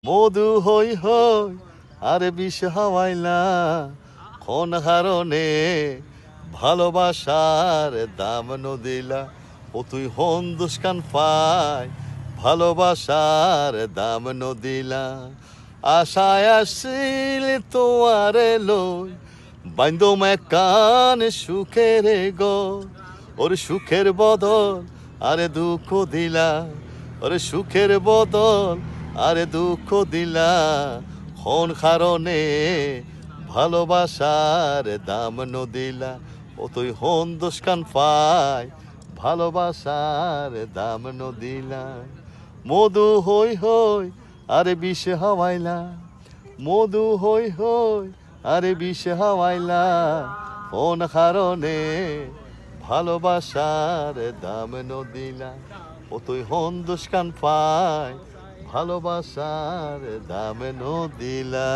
মধু হই হই আরে বিষ হাওয়াইলা কোন হারণে ভালোবাসার দাম নদিলা ও তুই হন দুষ্কান পাই ভালোবাসার দাম নদিলা আশায় আসিল তোমারে লই বাইন্দম কান সুখের গো ওর সুখের বদল আরে দুঃখ দিলা ওরে সুখের বদল আরে দুঃখ দিলা কোন কারণে ভালোবাসার দাম নদিলা ও তুই হন দোষকান পাই ভালোবাসার দাম নদিলা মধু হই হই আরে বিষ হাওয়াইলা মধু হই হই আরে বিষ হাওয়াইলা কোন কারণে ভালোবাসার দাম নদিলা ও তুই হন দুষ্কান পাই ভালোবাসার দাম নদিলা